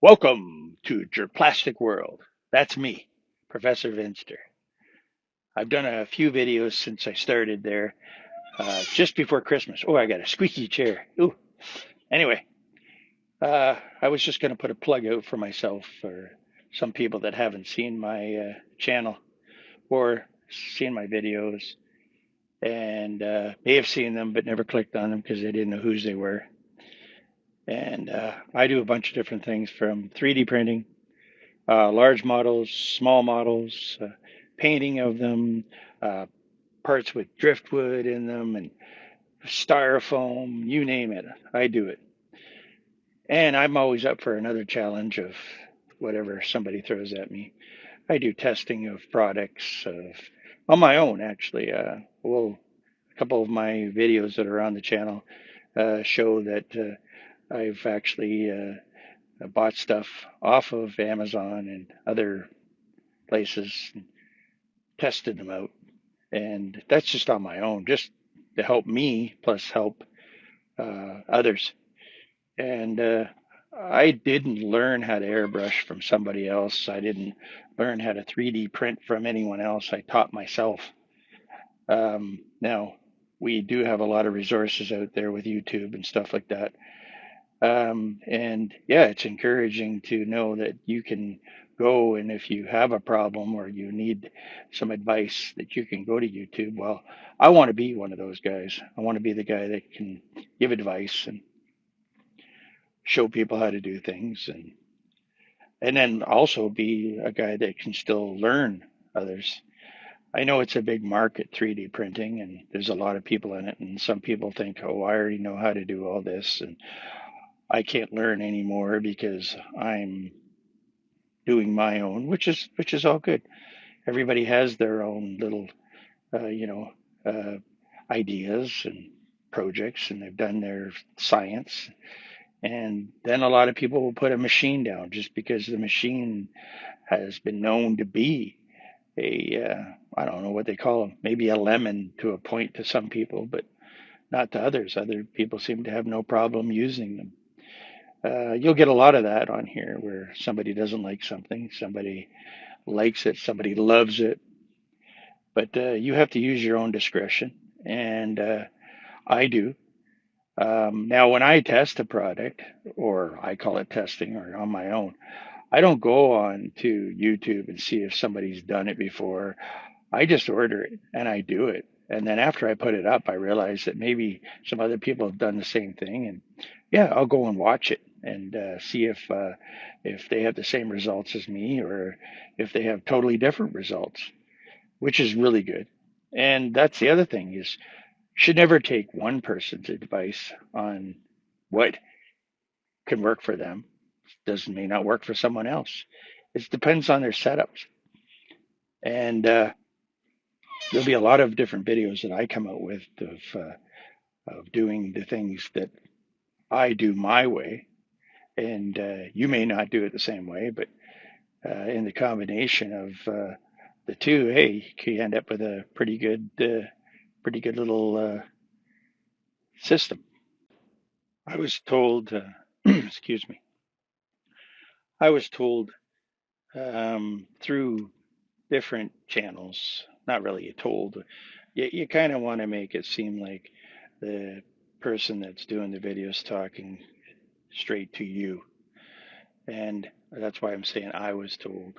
Welcome to Jurplastic World. That's me, Professor Vinster. I've done a few videos since I started there, just before Christmas. Oh, I got a squeaky chair. Ooh. Anyway, I was just going to put a plug out for myself for some people that haven't seen my channel or seen my videos and may have seen them but never clicked on them because they didn't know whose they were. And I do a bunch of different things from 3D printing, large models, small models, painting of them, uh, parts with driftwood in them, and styrofoam, you name it. I do it. And I'm always up for another challenge of whatever somebody throws at me. I do testing of products on my own, actually. Well, a couple of my videos that are on the channel show that I've actually bought stuff off of Amazon and other places, and tested them out. And that's just on my own, just to help me plus help others. And I didn't learn how to airbrush from somebody else. I didn't learn how to 3D print from anyone else. I taught myself. Now, we do have a lot of resources out there with YouTube and stuff like that. And yeah, it's encouraging to know that you can go, and if you have a problem or you need some advice, that you can go to YouTube. Well, I want to be one of those guys. I want to be the guy that can give advice and show people how to do things, and then also be a guy that can still learn others. I know it's a big market, 3D printing, and there's a lot of people in it, and some people think, oh, I already know how to do all this, and I can't learn anymore because I'm doing my own, which is all good. Everybody has their own little, uh, you know, uh, ideas and projects, and they've done their science. And then a lot of people will put a machine down just because the machine has been known to be I don't know what they call them, maybe a lemon to a point to some people, but not to others. Other people seem to have no problem using them. You'll get a lot of that on here where somebody doesn't like something, somebody likes it, somebody loves it, but you have to use your own discretion, and I do. Now, when I test a product, or I call it testing, or on my own, I don't go on to YouTube and see if somebody's done it before. I just order it and I do it. And then after I put it up, I realize that maybe some other people have done the same thing. And yeah, I'll go and watch it and see if they have the same results as me or if they have totally different results, which is really good. And that's the other thing is should never take one person's advice on what can work for them. Doesn't may not work for someone else. It depends on their setups. And there'll be a lot of different videos that I come out with of doing the things that I do my way, and you may not do it the same way, but in the combination of the two, hey, you end up with a pretty good little system. I was told, excuse me, I was told through different channels, not really told, you kind of want to make it seem like the person that's doing the videos talking straight to you. And that's why I'm saying I was told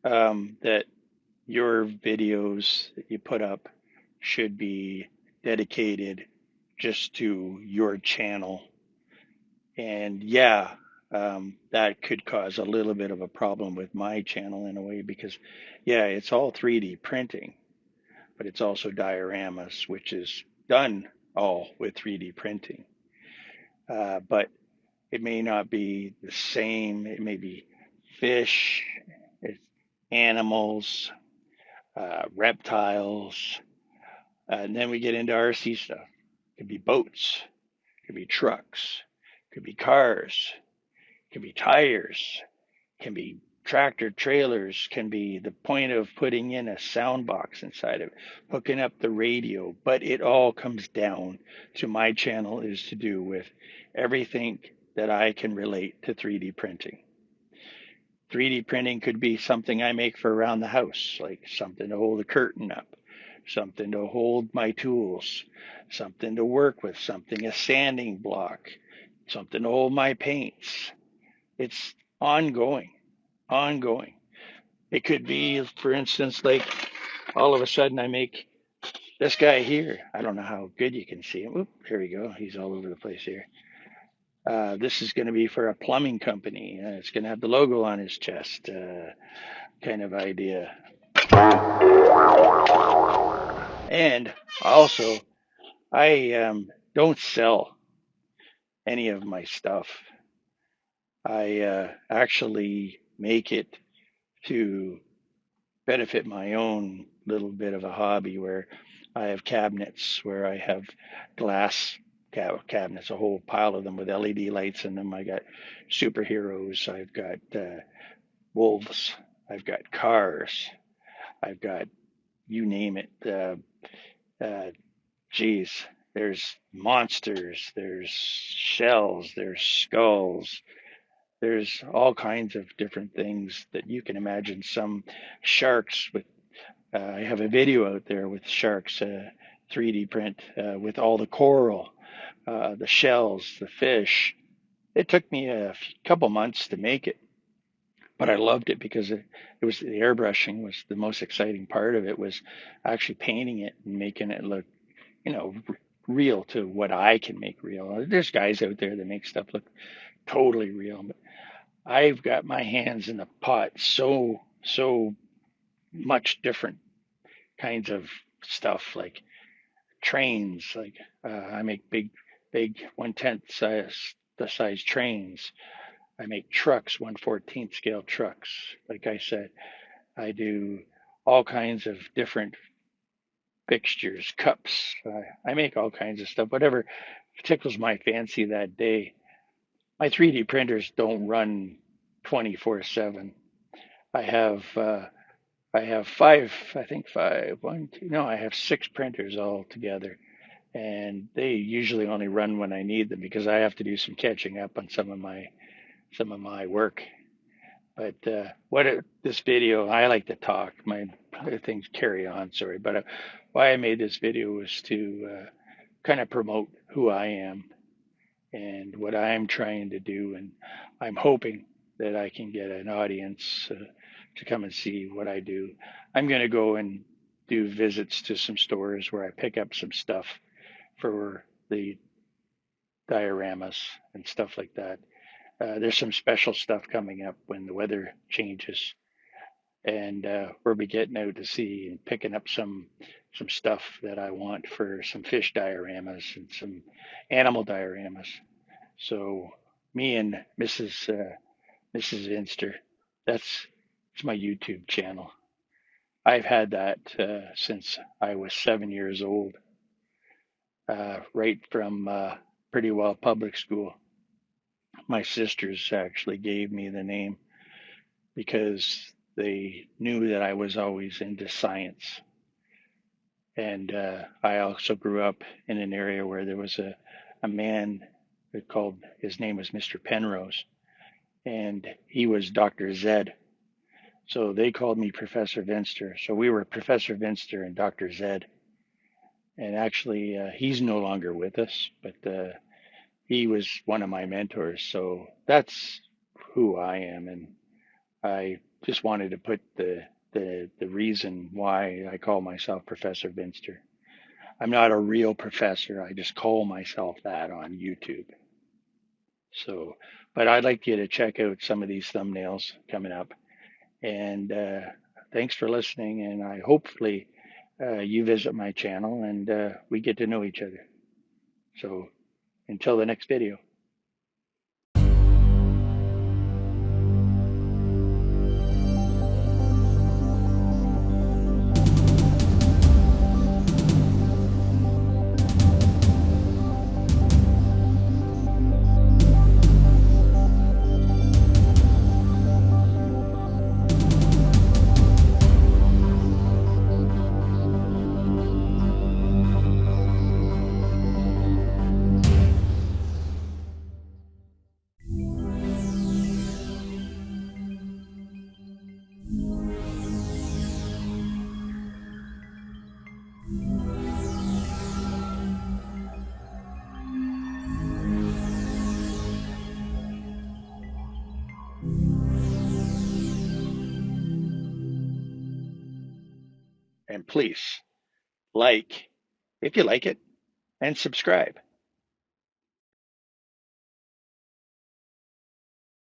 that your videos that you put up should be dedicated just to your channel. And yeah, that could cause a little bit of a problem with my channel in a way because, yeah, it's all 3D printing, but it's also dioramas, which is done all with 3D printing. But it may not be the same. It may be fish, it's animals, reptiles, and then we get into RC stuff. It could be boats, it could be trucks, it could be cars, it could be tires, it can be tractor trailers can be the point of putting in a sound box inside of it, hooking up the radio. But it all comes down to my channel is to do with everything that I can relate to 3D printing. 3D printing could be something I make for around the house, like something to hold a curtain up, something to hold my tools, something to work with, something, a sanding block, something to hold my paints. It's ongoing, ongoing. It could be, for instance, like all of a sudden I make this guy here. I don't know how good you can see him. Oop, here we go. He's all over the place here. This is going to be for a plumbing company. It's going to have the logo on his chest, kind of idea. And also, I don't sell any of my stuff. I actually make it to benefit my own little bit of a hobby where I have cabinets where I have glass cabinets, a whole pile of them with LED lights in them. I got superheroes, I've got wolves, I've got cars, I've got you name it. Geez, there's monsters, there's shells, there's skulls, there's all kinds of different things that you can imagine. Some sharks with, I have a video out there with sharks, 3D print with all the coral, the shells, the fish. It took me a couple months to make it, but I loved it because it was the airbrushing was the most exciting part of it, was actually painting it and making it look, you know, real to what I can make real. There's guys out there that make stuff look totally real, but I've got my hands in the pot so much different kinds of stuff, like trains. Like I make big 1/10 size trains. I make trucks, 1/14 scale trucks. Like I said, I do all kinds of different fixtures, cups. I make all kinds of stuff, whatever tickles my fancy that day. My 3D printers don't run 24/7. I have five, I think five, one, two, no, I have six printers all together, and they usually only run when I need them because I have to do some catching up on some of my work. But this video, I like to talk. My other things carry on, sorry. But why I made this video was to kind of promote who I am and what I'm trying to do. And I'm hoping that I can get an audience to come and see what I do. I'm going to go and do visits to some stores where I pick up some stuff for the dioramas and stuff like that. There's some special stuff coming up when the weather changes, and we'll be getting out to see and picking up some stuff that I want for some fish dioramas and some animal dioramas. So me and Mrs. Inster, it's my YouTube channel. I've had that since I was 7 years old, right from pretty well public school. My sisters actually gave me the name because they knew that I was always into science. And I also grew up in an area where there was a man that called, his name was Mr. Penrose, and he was Dr. Zed. So they called me Professor Vinster. So we were Professor Vinster and Dr. Zed. And actually, he's no longer with us, but he was one of my mentors. So that's who I am. And I just wanted to put the reason why I call myself Professor Vinster. I'm not a real professor. I just call myself that on YouTube. So, but I'd like you to check out some of these thumbnails coming up. And thanks for listening. And I hopefully you visit my channel and we get to know each other. So until the next video. And please like, if you like it, and subscribe.